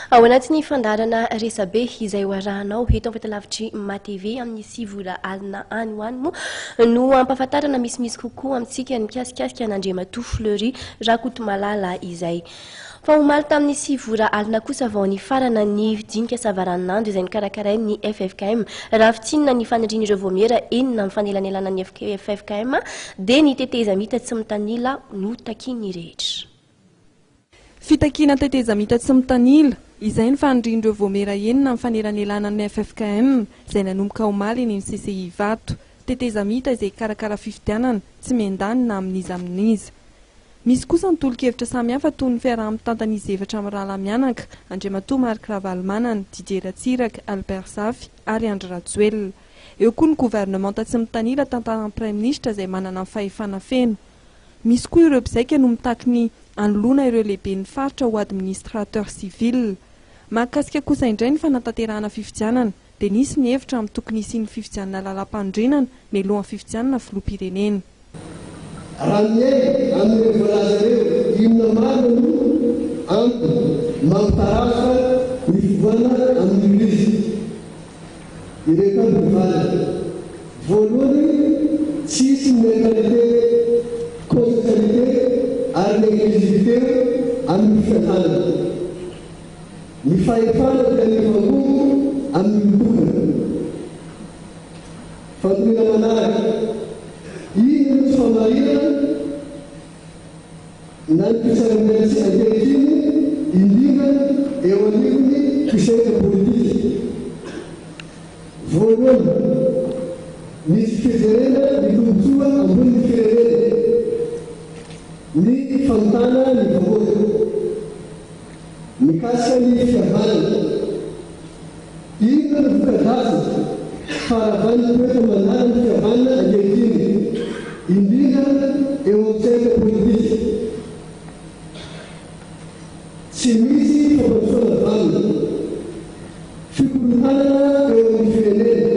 Ao anatin'ny fandarana resabe izay hoarahanao eto am-pitalavitry matv amin'ny sivora alina any hoany moa no ampahafantarana misimisy kokoa amintsika ny mikasikasika n'Andriamatoa Fleury Rakotomalala izay. Fa Omaly tamin'ny sivora alina kosa vao nifarana ny dinika savaranonando izay nokarakarain'ny FFKM. Raha fintinina ny fanirian'ireo vaomiera enina amin'ny fanelanelanan'ny FFKM dia ny tetezamita tsy mitanila no takian'ny rehetra. Fitakiana tetezamita tsy mitanila izay ny fanirian'ireo vaomiera enina amin'ny fanelanelanan'ny FFKM izay nanomboka Omaly ny CCI vato. Tetezamita izay karakara fifidianana tsy miendany na amin'ny. Misy kosa ny tolo-kevitra samihafa toy ny fiaraha-mitantan'izy efatra amin'ny Raha mianaka, Andriamatoa Marc Ravalmanana, Didier Tsiraka, Albert Zafy ary Andry Rajoelina. Eo koa ny gouvernemanta tsy mitanila tantaran'ny Prime Ministre izay manana ny fahefana feno. Misy koa ireo mpizaika no mitaky ny anoloana ireo lehiben'ny faritra ho administrateur civil. Mahakasika kosa indray ny fanatanterahana fifidianana dia nisy ny hevitra amin'ny tokony isian'ny fifidianana lalam-pandrenana mialohan'ny fifidianana filoham-pirenena. Raha miaina amin'ny voalaza ireo inona maro no ampy mampitarasa ny fivoana amin'ny izy. Ireto avy mivalana. Voalohany, tsisy mentalité, constitutionnalité ary négligivité amin'ny fianarana. Ny fahefana dia ny vangovo amin'ny tokana. Faniriana manaraka. Iny no tsy famarina na ny mpisarametsy ankehitriny indrindra eo anivony mpisaika politika. Voalohany, misy fijerena ny tombontsoa ambony firenena, ny fantana ny vahoaka, mikasika ny fihavanana. Ino no voka-dratsy faharavany toetra manara ny fihavanana ankehitriny indrindra eo amin'ny politika. Tsy misy fampandrosoana valina, fikorotanana eo amin'ny firenena,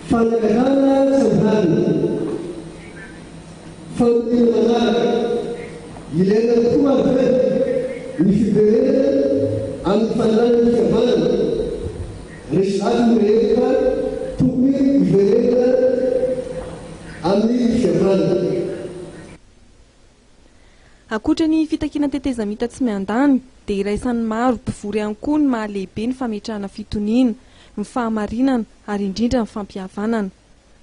fanelanelanan'ny savaranonando, faniriana manaraka. Ilaina tokoa avy ny fiverena amin'ny fananany fihavanana. Resy ny rehetra tokony hiverena amin'ny fihavanana. Ankoatra ny fitakiana tetezamita tsy miandany dia iraisan'ny maro mpivory ihany koa ny mahalehibe ny fametrahana fitonina, ny fahamarinana ary indrindra ny fampihavanana.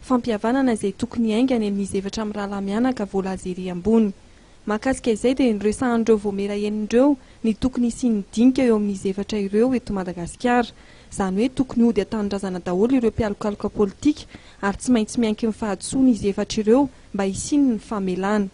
Fampihavanana izay tokony haingana amin'izy efatra amin'ny Raha mianaka voalaza ery ambony. Mahakasika izay dia niresahan'ireo vaomiera enindreo ny tokony isian'ny dinika eo amin'izy efatra ireo eto Madagasikara. Izany hoe tokony hody an-tanindrazana daholo ireo mpialokaloka politika ary tsy maintsy mianky ny fahadisoana izy efatra ireo mba isiany ny famelana.